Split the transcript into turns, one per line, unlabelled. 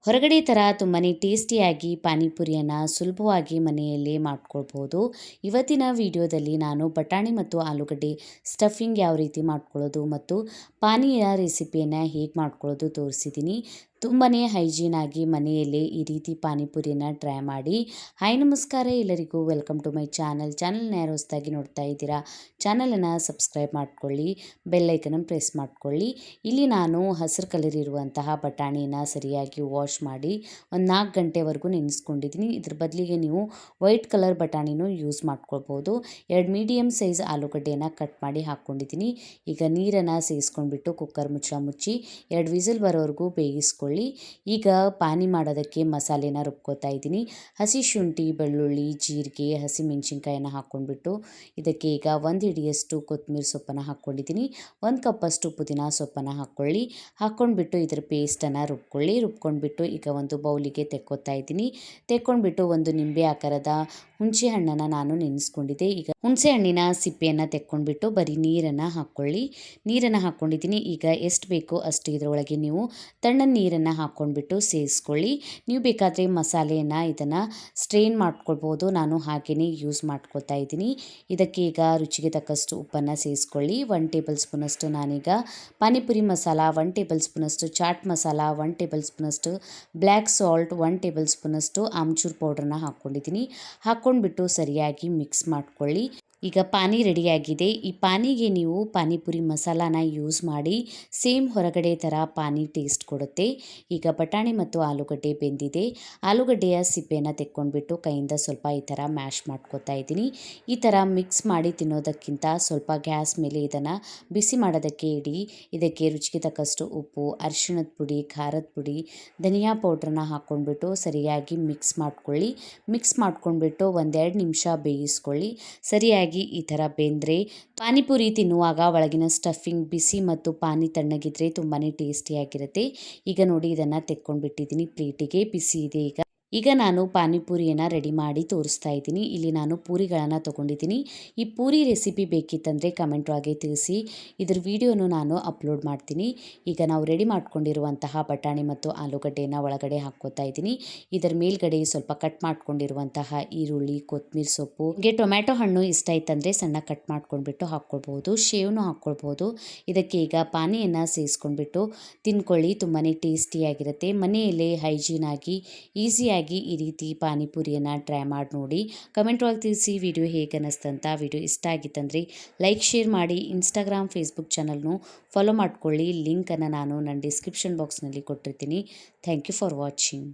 ಹೊರಗಡೆ ಥರ ತುಂಬಾ ಟೇಸ್ಟಿಯಾಗಿ ಪಾನಿಪುರಿಯನ್ನು ಸುಲಭವಾಗಿ ಮನೆಯಲ್ಲೇ ಮಾಡ್ಕೊಳ್ಬೋದು. ಇವತ್ತಿನ ವಿಡಿಯೋದಲ್ಲಿ ನಾನು ಬಟಾಣಿ ಮತ್ತು ಆಲೂಗಡ್ಡೆ ಸ್ಟಫಿಂಗ್ ಯಾವ ರೀತಿ ಮಾಡ್ಕೊಳ್ಳೋದು ಮತ್ತು ಪಾನಿಯ ರೆಸಿಪಿಯನ್ನು ಹೇಗೆ ಮಾಡ್ಕೊಳ್ಳೋದು ತೋರಿಸಿದ್ದೀನಿ. ತುಂಬಾ ಹೈಜೀನಾಗಿ ಮನೆಯಲ್ಲೇ ಈ ರೀತಿ ಪಾನಿಪುರಿಯನ್ನು ಟ್ರೈ ಮಾಡಿ. ಹಾಯ್ ನಮಸ್ಕಾರ ಎಲ್ಲರಿಗೂ, ವೆಲ್ಕಮ್ ಟು ಮೈ ಚಾನಲ್ನ ಯಾರು ಹೊಸದಾಗಿ ನೋಡ್ತಾ ಇದ್ದೀರಾ ಚಾನಲನ್ನು ಸಬ್ಸ್ಕ್ರೈಬ್ ಮಾಡ್ಕೊಳ್ಳಿ, ಬೆಲ್ಲೈಕನನ್ನು ಪ್ರೆಸ್ ಮಾಡ್ಕೊಳ್ಳಿ. ಇಲ್ಲಿ ನಾನು ಹಸಿರು ಕಲರ್ ಇರುವಂತಹ ಬಟಾಣಿನ ಸರಿಯಾಗಿ ವಾಶ್ ಮಾಡಿ ಒಂದು 4 ಗಂಟೆವರೆಗೂ ನೆನೆಸ್ಕೊಂಡಿದ್ದೀನಿ. ಇದ್ರ ಬದಲಿಗೆ ನೀವು ವೈಟ್ ಕಲರ್ ಬಟಾಣಿನೂ ಯೂಸ್ ಮಾಡ್ಕೊಳ್ಬೋದು. 2 ಮೀಡಿಯಮ್ ಸೈಜ್ ಆಲೂಗಡ್ಡೆಯನ್ನು ಕಟ್ ಮಾಡಿ ಹಾಕ್ಕೊಂಡಿದ್ದೀನಿ. ಈಗ ನೀರನ್ನು ಸೇರಿಸ್ಕೊಂಡ್ಬಿಟ್ಟು ಕುಕ್ಕರ್ ಮುಚ್ಚಿ 2 ವಿಸಿಲ್ ಬರೋವರೆಗೂ ಬೇಯಿಸ್ಕೊಳ್ಳಿ. ಈಗ ಪಾನಿ ಮಾಡೋದಕ್ಕೆ ಮಸಾಲೆನ ರುಬ್ಕೋತಾ ಇದ್ದೀನಿ. ಹಸಿ ಶುಂಠಿ, ಬೆಳ್ಳುಳ್ಳಿ, ಜೀರಿಗೆ, ಹಸಿಮೆಣಸಿನ್ಕಾಯಿನ ಹಾಕ್ಕೊಂಡ್ಬಿಟ್ಟು ಇದಕ್ಕೆ ಈಗ 1 ಹಿಡಿಯಷ್ಟು ಕೊತ್ತಂಬರಿ ಸೊಪ್ಪನ್ನು ಹಾಕ್ಕೊಂಡಿದ್ದೀನಿ. 1 ಕಪ್ಪಷ್ಟು ಪುದೀನ ಸೊಪ್ಪನ್ನು ಹಾಕ್ಕೊಂಡ್ಬಿಟ್ಟು ಇದರ ಪೇಸ್ಟನ್ನು ರುಬ್ಕೊಂಡ್ಬಿಟ್ಟು ಈಗ ಒಂದು ಬೌಲಿಗೆ ತೆಕ್ಕೋತಾ ಇದ್ದೀನಿ. ತೆಕ್ಕೊಂಡ್ಬಿಟ್ಟು ಒಂದು ನಿಂಬೆ ಆಕಾರದ ಹುಣಸೆ ಹಣ್ಣನ್ನು ನಾನು ನೆನೆಸ್ಕೊಂಡಿದ್ದೆ. ಈಗ ಹುಣಸೆ ಹಣ್ಣಿನ ಸಿಪ್ಪೆಯನ್ನು ತೆಕ್ಕೊಂಡ್ಬಿಟ್ಟು ಬರೀ ನೀರನ್ನು ಹಾಕ್ಕೊಂಡಿದ್ದೀನಿ. ಈಗ ಎಷ್ಟು ಬೇಕೋ ಅಷ್ಟು ಇದರೊಳಗೆ ನೀವು ತಣ್ಣನೆ ನೀರನ್ನು ಹಾಕ್ಕೊಂಡ್ಬಿಟ್ಟು ಸೇರಿಸ್ಕೊಳ್ಳಿ. ನೀವು ಬೇಕಾದರೆ ಮಸಾಲೆಯನ್ನು ಇದನ್ನು ಸ್ಟ್ರೈನ್ ಮಾಡ್ಕೊಳ್ಬೋದು. ನಾನು ಹಾಗೆಯೇ ಯೂಸ್ ಮಾಡ್ಕೊಳ್ತಾ ಇದ್ದೀನಿ. ಇದಕ್ಕೆ ಈಗ ರುಚಿಗೆ ತಕ್ಕಷ್ಟು ಉಪ್ಪನ್ನು ಸೇರಿಸ್ಕೊಳ್ಳಿ. 1 ಟೇಬಲ್ ಸ್ಪೂನಷ್ಟು ನಾನೀಗ ಪಾನಿಪುರಿ ಮಸಾಲ, 1 ಟೇಬಲ್ ಸ್ಪೂನಷ್ಟು ಚಾಟ್ ಮಸಾಲ, 1 ಟೇಬಲ್ ಸ್ಪೂನಷ್ಟು ಬ್ಲ್ಯಾಕ್ ಸಾಲ್ಟ್, 1 ಟೇಬಲ್ ಸ್ಪೂನಷ್ಟು ಆಮ್ಚೂರ್ ಪೌಡ್ರನ್ನ ಹಾಕ್ಕೊಂಡಿದ್ದೀನಿ. ಹಾಕ್ಕೊಂಡ್ಬಿಟ್ಟು ಸರಿಯಾಗಿ ಮಿಕ್ಸ್ ಮಾಡ್ಕೊಳ್ಳಿ. ಈಗ ಪಾನಿ ರೆಡಿಯಾಗಿದೆ. ಈ ಪಾನಿಗೆ ನೀವು ಪಾನಿಪುರಿ ಮಸಾಲಾನ ಯೂಸ್ ಮಾಡಿ ಸೇಮ್ ಹೊರಗಡೆ ಥರ ಪಾನಿ ಟೇಸ್ಟ್ ಕೊಡುತ್ತೆ. ಈಗ ಬಟಾಣಿ ಮತ್ತು ಆಲೂಗಡ್ಡೆ ಬೆಂದಿದೆ. ಆಲೂಗಡ್ಡೆಯ ಸಿಪ್ಪೆಯನ್ನು ತೆಕ್ಕೊಂಡ್ಬಿಟ್ಟು ಕೈಯಿಂದ ಸ್ವಲ್ಪ ಈ ಥರ ಮ್ಯಾಶ್ ಮಾಡ್ಕೊತಾ ಇದ್ದೀನಿ. ಈ ಥರ ಮಿಕ್ಸ್ ಮಾಡಿ ತಿನ್ನೋದಕ್ಕಿಂತ ಸ್ವಲ್ಪ ಗ್ಯಾಸ್ ಮೇಲೆ ಇದನ್ನು ಬಿಸಿ ಮಾಡೋದಕ್ಕೆ ಇಡಿ. ಇದಕ್ಕೆ ರುಚಿಗೆ ತಕ್ಕಷ್ಟು ಉಪ್ಪು, ಅರಿಶಿಣದ ಪುಡಿ, ಖಾರದ ಪುಡಿ, ಧನಿಯಾ ಪೌಡ್ರನ್ನ ಹಾಕ್ಕೊಂಡ್ಬಿಟ್ಟು ಸರಿಯಾಗಿ ಮಿಕ್ಸ್ ಮಾಡ್ಕೊಂಡ್ಬಿಟ್ಟು 1-2 ನಿಮಿಷ ಬೇಯಿಸ್ಕೊಳ್ಳಿ. ಸರಿಯಾಗಿ ಈ ಥರ ಬೆಂದರೆ ಪಾನಿಪುರಿ ತಿನ್ನುವಾಗ ಒಳಗಿನ ಸ್ಟಫಿಂಗ್ ಬಿಸಿ ಮತ್ತು ಪಾನಿ ತಣ್ಣಗಿದ್ರೆ ತುಂಬಾ ಟೇಸ್ಟಿಯಾಗಿರುತ್ತೆ. ಈಗ ನೋಡಿ ಇದನ್ನು ತೆಕ್ಕೊಂಡ್ಬಿಟ್ಟಿದ್ದೀನಿ ಪ್ಲೇಟಿಗೆ. ಬಿಸಿ ಇದೆ. ಈಗ ನಾನು ಪಾನಿಪುರಿಯನ್ನು ರೆಡಿ ಮಾಡಿ ತೋರಿಸ್ತಾ ಇದ್ದೀನಿ. ಇಲ್ಲಿ ನಾನು ಪೂರಿಗಳನ್ನು ತೊಗೊಂಡಿದ್ದೀನಿ. ಈ ಪೂರಿ ರೆಸಿಪಿ ಬೇಕಿತ್ತಂದರೆ ಕಮೆಂಟ್ ಒಳಗೆ ತಿಳಿಸಿ, ಇದ್ರ ವಿಡಿಯೋನು ನಾನು ಅಪ್ಲೋಡ್ ಮಾಡ್ತೀನಿ. ಈಗ ನಾವು ರೆಡಿ ಮಾಡ್ಕೊಂಡಿರುವಂತಹ ಬಟಾಣಿ ಮತ್ತು ಆಲೂಗಡ್ಡೆಯನ್ನು ಒಳಗಡೆ ಹಾಕ್ಕೋತಾ ಇದ್ದೀನಿ. ಇದರ ಮೇಲ್ಗಡೆ ಸ್ವಲ್ಪ ಕಟ್ ಮಾಡ್ಕೊಂಡಿರುವಂತಹ ಈರುಳ್ಳಿ, ಕೊತ್ತಂಬರಿ ಸೊಪ್ಪು, ನಿಮಗೆ ಟೊಮ್ಯಾಟೊ ಹಣ್ಣು ಇಷ್ಟ ಇತ್ತಂದರೆ ಸಣ್ಣ ಕಟ್ ಮಾಡ್ಕೊಂಡ್ಬಿಟ್ಟು ಹಾಕ್ಕೊಳ್ಬೋದು, ಶೇವ್ನು ಹಾಕ್ಕೊಳ್ಬೋದು. ಇದಕ್ಕೆ ಈಗ ಪಾನಿಯನ್ನು ಸೇರಿಸ್ಕೊಂಡ್ಬಿಟ್ಟು ತಿನ್ಕೊಳ್ಳಿ. ತುಂಬಾ ಟೇಸ್ಟಿಯಾಗಿರುತ್ತೆ. ಮನೆಯಲ್ಲೇ ಹೈಜೀನಾಗಿ ಈಸಿಯಾಗಿ ಈ ರೀತಿ ಪಾನಿಪುರಿಯನ್ನು ಟ್ರೈ ಮಾಡಿ ನೋಡಿ. ಕಮೆಂಟ್ ಒಳಗೆ ತಿಳಿಸಿ ವಿಡಿಯೋ ಹೇಗೆ ಅನ್ನಿಸ್ತಂತ. ವಿಡಿಯೋ ಇಷ್ಟ ಆಗಿತ್ತಂದರೆ ಲೈಕ್, ಶೇರ್ ಮಾಡಿ. ಇನ್ಸ್ಟಾಗ್ರಾಮ್, ಫೇಸ್ಬುಕ್ ಚಾನಲ್ನು ಫಾಲೋ ಮಾಡ್ಕೊಳ್ಳಿ. ಲಿಂಕನ್ನು ನಾನು ನನ್ನ ಡಿಸ್ಕ್ರಿಪ್ಷನ್ ಬಾಕ್ಸ್ನಲ್ಲಿ ಕೊಟ್ಟಿರ್ತೀನಿ. Thank you for watching.